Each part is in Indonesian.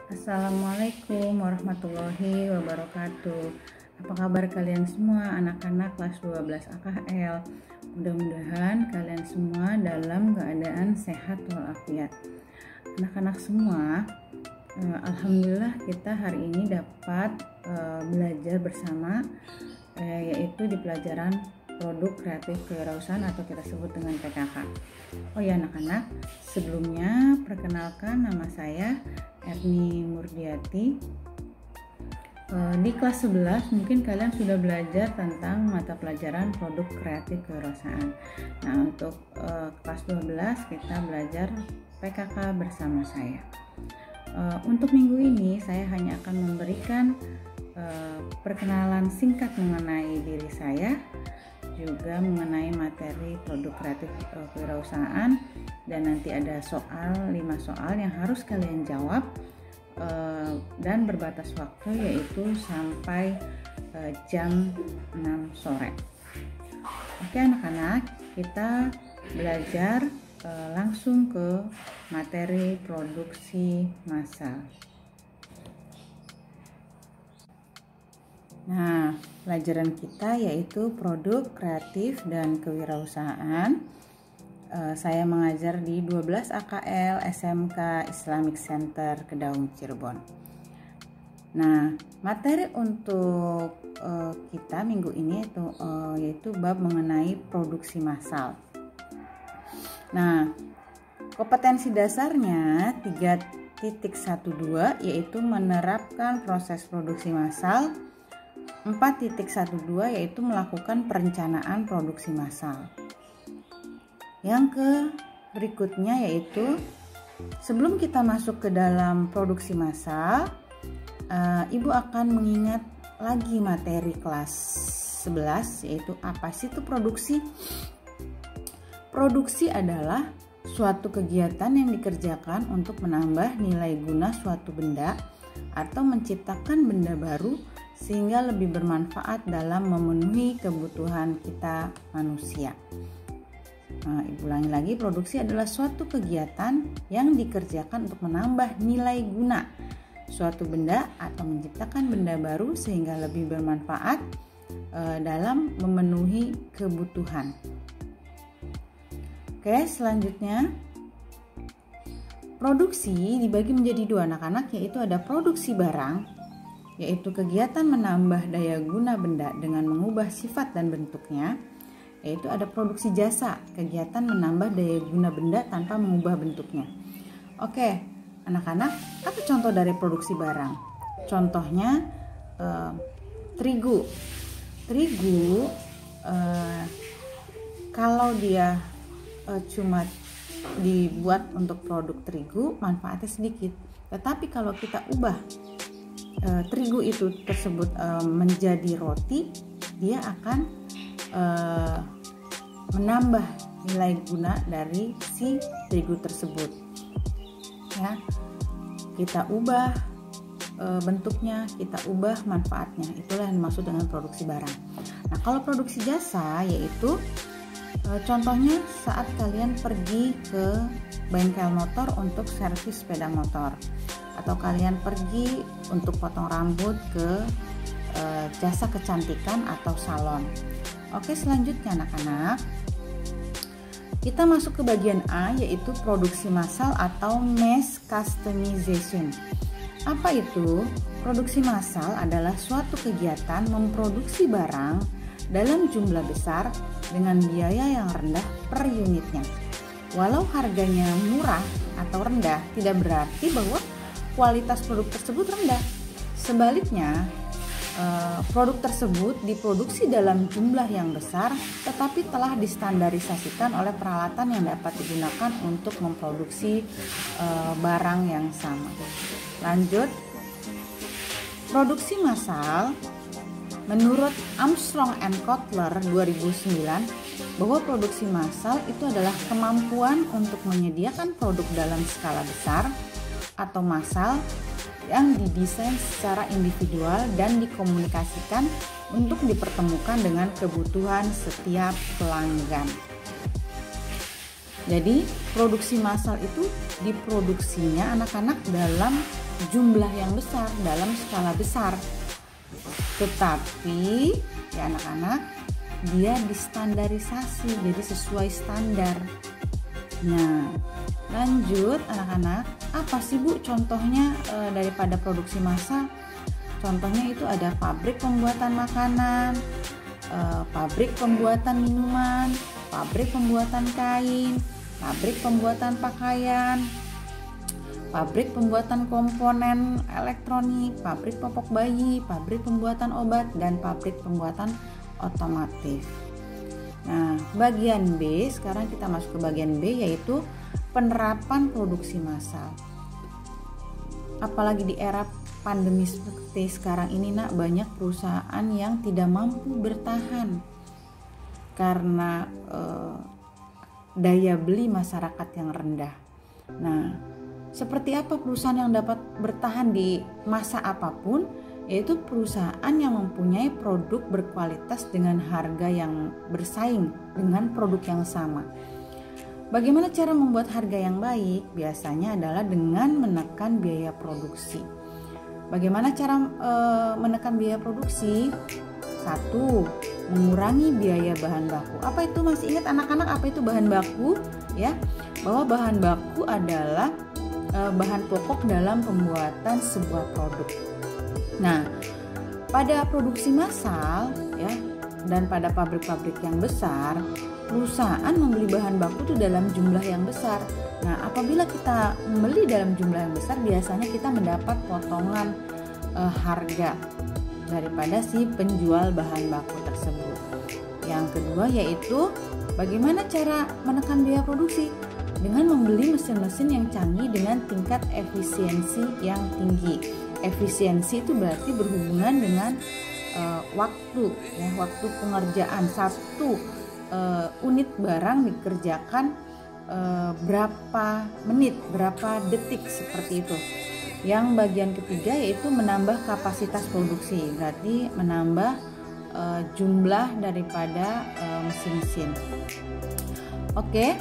Assalamualaikum warahmatullahi wabarakatuh. Apa kabar kalian semua anak-anak kelas 12 AKL? Mudah-mudahan kalian semua dalam keadaan sehat walafiat. Anak-anak semua, alhamdulillah kita hari ini dapat belajar bersama yaitu di pelajaran produk kreatif kewirausahaan atau kita sebut dengan PKK. Oh ya anak-anak, sebelumnya perkenalkan nama saya Erni Murdiati. Di kelas 11 mungkin kalian sudah belajar tentang mata pelajaran produk kreatif kewirausahaan. Nah, untuk kelas 12 kita belajar PKK bersama saya. Untuk minggu ini saya hanya akan memberikan perkenalan singkat mengenai diri saya, juga mengenai materi produk kreatif kewirausahaan, dan nanti ada 5 soal yang harus kalian jawab dan berbatas waktu yaitu sampai jam 6 sore. Oke anak-anak, kita belajar langsung ke materi produksi massal. Nah, pelajaran kita yaitu produk kreatif dan kewirausahaan. Saya mengajar di 12 AKL SMK Islamic Center Kedaung Cirebon. Nah, materi untuk kita minggu ini yaitu bab mengenai produksi massal. Nah, kompetensi dasarnya 3.12 yaitu menerapkan proses produksi massal. 4.12 yaitu melakukan perencanaan produksi massal. Yang berikutnya yaitu sebelum kita masuk ke dalam produksi massal, Ibu akan mengingat lagi materi kelas 11 yaitu apa sih itu produksi? Produksi adalah suatu kegiatan yang dikerjakan untuk menambah nilai guna suatu benda atau menciptakan benda baru sehingga lebih bermanfaat dalam memenuhi kebutuhan kita manusia. Nah, Ibu ulangi lagi, produksi adalah suatu kegiatan yang dikerjakan untuk menambah nilai guna suatu benda atau menciptakan benda baru sehingga lebih bermanfaat dalam memenuhi kebutuhan. Oke, selanjutnya produksi dibagi menjadi 2 anak-anak, yaitu ada produksi barang, yaitu kegiatan menambah daya guna benda dengan mengubah sifat dan bentuknya, yaitu ada produksi jasa, kegiatan menambah daya guna benda tanpa mengubah bentuknya. Oke, anak-anak, apa contoh dari produksi barang? Contohnya terigu. Terigu kalau dia cuma dibuat untuk produk terigu, manfaatnya sedikit. Tetapi kalau kita ubah terigu itu tersebut menjadi roti, dia akan menambah nilai guna dari si terigu tersebut. Ya, kita ubah bentuknya, kita ubah manfaatnya. Itulah yang dimaksud dengan produksi barang. Nah, kalau produksi jasa yaitu contohnya saat kalian pergi ke bengkel motor untuk servis sepeda motor, atau kalian pergi untuk potong rambut ke jasa kecantikan atau salon. Oke, selanjutnya anak-anak, kita masuk ke bagian A yaitu produksi massal atau mass customization. Apa itu? Produksi massal adalah suatu kegiatan memproduksi barang dalam jumlah besar dengan biaya yang rendah per unitnya. Walau harganya murah atau rendah, tidak berarti bahwa kualitas produk tersebut rendah. Sebaliknya, produk tersebut diproduksi dalam jumlah yang besar tetapi telah distandarisasikan oleh peralatan yang dapat digunakan untuk memproduksi barang yang sama. Lanjut, produksi massal menurut Armstrong and Kotler 2009 bahwa produksi massal itu adalah kemampuan untuk menyediakan produk dalam skala besar atau massal yang didesain secara individual dan dikomunikasikan untuk dipertemukan dengan kebutuhan setiap pelanggan. Jadi produksi massal itu diproduksinya anak-anak dalam jumlah yang besar, dalam skala besar. Tetapi ya anak-anak, dia distandarisasi, jadi sesuai standar. Nah, lanjut anak-anak, apa sih Bu contohnya daripada produksi massal? Contohnya itu ada pabrik pembuatan makanan, pabrik pembuatan minuman, pabrik pembuatan kain, pabrik pembuatan pakaian, pabrik pembuatan komponen elektronik, pabrik popok bayi, pabrik pembuatan obat, dan pabrik pembuatan otomotif. Nah, bagian B, sekarang kita masuk ke bagian B, yaitu penerapan produksi massal. Apalagi di era pandemi seperti sekarang ini, Nak, banyak perusahaan yang tidak mampu bertahan karena daya beli masyarakat yang rendah. Nah, seperti apa perusahaan yang dapat bertahan di masa apapun? Yaitu perusahaan yang mempunyai produk berkualitas dengan harga yang bersaing dengan produk yang sama. Bagaimana cara membuat harga yang baik? Biasanya adalah dengan menekan biaya produksi. Bagaimana cara menekan biaya produksi? 1. Mengurangi biaya bahan baku. Apa itu, masih ingat anak-anak apa itu bahan baku? Ya, bahwa bahan baku adalah bahan pokok dalam pembuatan sebuah produk. Nah, pada produksi massal ya, dan pada pabrik-pabrik yang besar, perusahaan membeli bahan baku itu dalam jumlah yang besar. Nah, apabila kita membeli dalam jumlah yang besar, biasanya kita mendapat potongan harga daripada si penjual bahan baku tersebut. Yang kedua yaitu bagaimana cara menekan biaya produksi? Dengan membeli mesin-mesin yang canggih dengan tingkat efisiensi yang tinggi. Efisiensi itu berarti berhubungan dengan waktu, ya, waktu pengerjaan. Satu unit barang dikerjakan berapa menit, berapa detik, seperti itu. Yang bagian ketiga yaitu menambah kapasitas produksi, berarti menambah jumlah daripada mesin-mesin. Oke.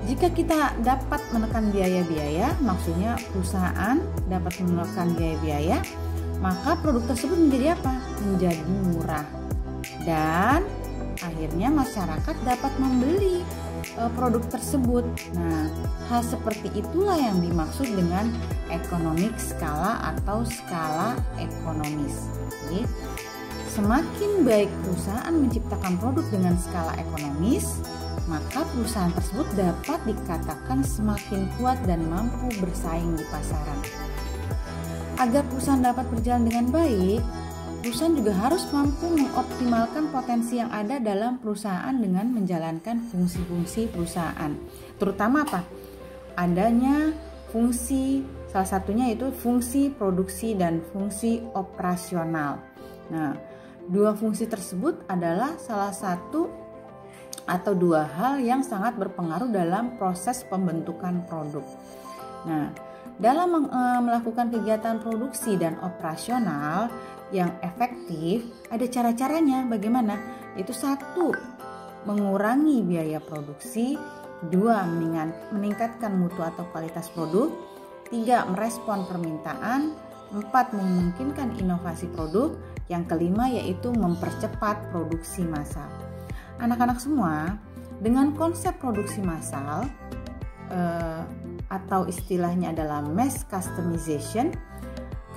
Jika kita dapat menekan biaya-biaya, maksudnya perusahaan dapat menekan biaya-biaya, maka produk tersebut menjadi apa? Menjadi murah. Dan akhirnya masyarakat dapat membeli produk tersebut. Nah, hal seperti itulah yang dimaksud dengan economic skala atau skala ekonomis. Jadi, semakin baik perusahaan menciptakan produk dengan skala ekonomis, maka perusahaan tersebut dapat dikatakan semakin kuat dan mampu bersaing di pasaran. Agar perusahaan dapat berjalan dengan baik, perusahaan juga harus mampu mengoptimalkan potensi yang ada dalam perusahaan dengan menjalankan fungsi-fungsi perusahaan. Terutama apa? Adanya fungsi, salah satunya itu fungsi produksi dan fungsi operasional. Nah, dua fungsi tersebut adalah salah satu atau dua hal yang sangat berpengaruh dalam proses pembentukan produk. Nah, dalam melakukan kegiatan produksi dan operasional yang efektif, ada cara-caranya. Bagaimana? Itu 1. Mengurangi biaya produksi. 2. Meningkatkan mutu atau kualitas produk. 3. Merespon permintaan. 4. Memungkinkan inovasi produk. Yang kelima yaitu mempercepat produksi massal. Anak-anak semua, dengan konsep produksi massal atau istilahnya adalah mass customization,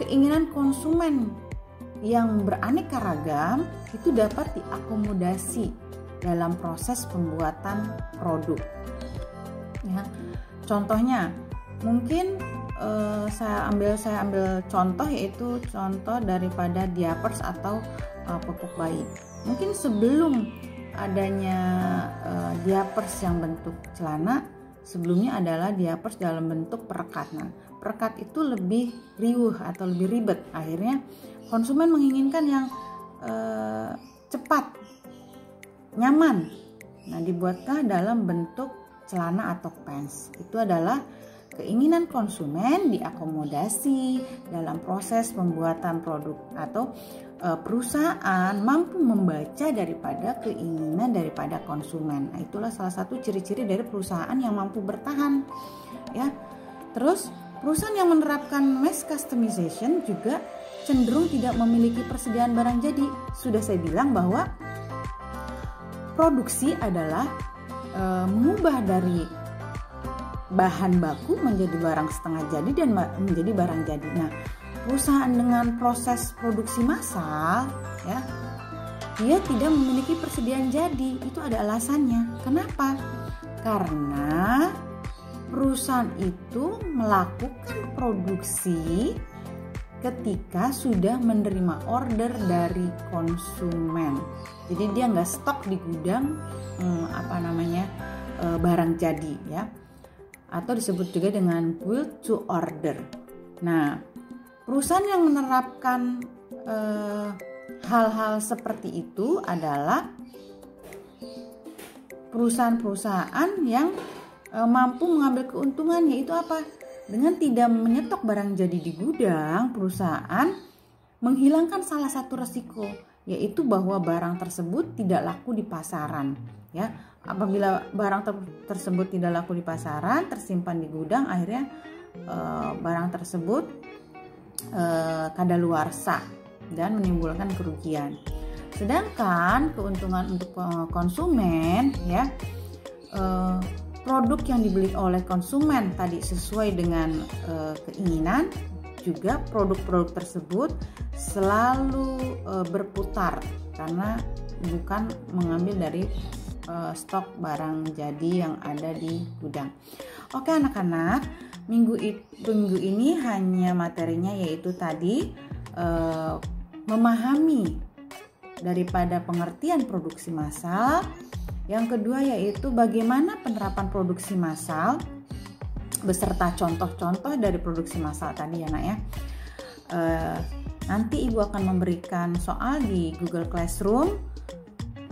keinginan konsumen yang beraneka ragam itu dapat diakomodasi dalam proses pembuatan produk. Ya, contohnya mungkin saya ambil contoh, yaitu contoh daripada diapers atau popok bayi. Mungkin sebelum adanya diapers yang bentuk celana, sebelumnya adalah diapers dalam bentuk perekat. Nah, perekat itu lebih riuh atau lebih ribet. Akhirnya konsumen menginginkan yang cepat, nyaman. Nah, dibuatlah dalam bentuk celana atau pants. Itu adalah keinginan konsumen diakomodasi dalam proses pembuatan produk, atau perusahaan mampu membaca daripada keinginan daripada konsumen. Nah, itulah salah satu ciri-ciri dari perusahaan yang mampu bertahan, ya. Terus perusahaan yang menerapkan mass customization juga cenderung tidak memiliki persediaan barang jadi. Sudah saya bilang bahwa produksi adalah mengubah dari bahan baku menjadi barang setengah jadi dan menjadi barang jadi. Nah, perusahaan dengan proses produksi massal, ya, dia tidak memiliki persediaan jadi. Itu ada alasannya. Kenapa? Karena perusahaan itu melakukan produksi ketika sudah menerima order dari konsumen. Jadi dia nggak stok di gudang barang jadi, ya, atau disebut juga dengan build to order. Nah, perusahaan yang menerapkan hal-hal seperti itu adalah perusahaan-perusahaan yang mampu mengambil keuntungan, yaitu apa? Dengan tidak menyetok barang jadi di gudang, perusahaan menghilangkan salah satu resiko, yaitu bahwa barang tersebut tidak laku di pasaran, ya. Apabila barang tersebut tidak laku di pasaran, tersimpan di gudang, akhirnya barang tersebut kadaluarsa dan menimbulkan kerugian. Sedangkan keuntungan untuk konsumen, ya, produk yang dibeli oleh konsumen tadi sesuai dengan keinginan, juga produk-produk tersebut selalu berputar karena bukan mengambil dari stok barang jadi yang ada di gudang. Oke anak-anak, minggu ini hanya materinya yaitu tadi memahami daripada pengertian produksi massal. Yang kedua yaitu bagaimana penerapan produksi massal beserta contoh-contoh dari produksi massal tadi, ya nak, ya. Nanti ibu akan memberikan soal di Google Classroom.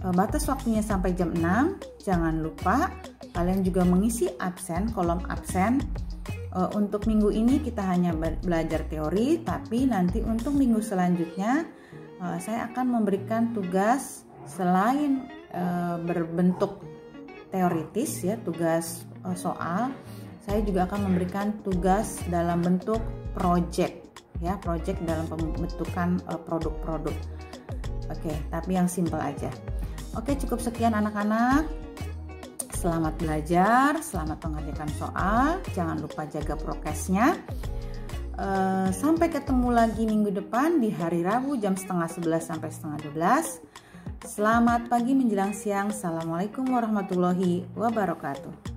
Batas waktunya sampai jam 6. Jangan lupa kalian juga mengisi absen, kolom absen. Untuk minggu ini kita hanya belajar teori, tapi nanti untuk minggu selanjutnya saya akan memberikan tugas selain berbentuk teoritis, ya, tugas soal. Saya juga akan memberikan tugas dalam bentuk project, ya, project dalam pembentukan produk-produk. Oke, tapi yang simple aja. Oke, cukup sekian anak-anak. Selamat belajar, selamat mengerjakan soal. Jangan lupa jaga prokesnya. Sampai ketemu lagi minggu depan di hari Rabu jam 10:30 sampai 11:30. Selamat pagi menjelang siang. Assalamualaikum warahmatullahi wabarakatuh.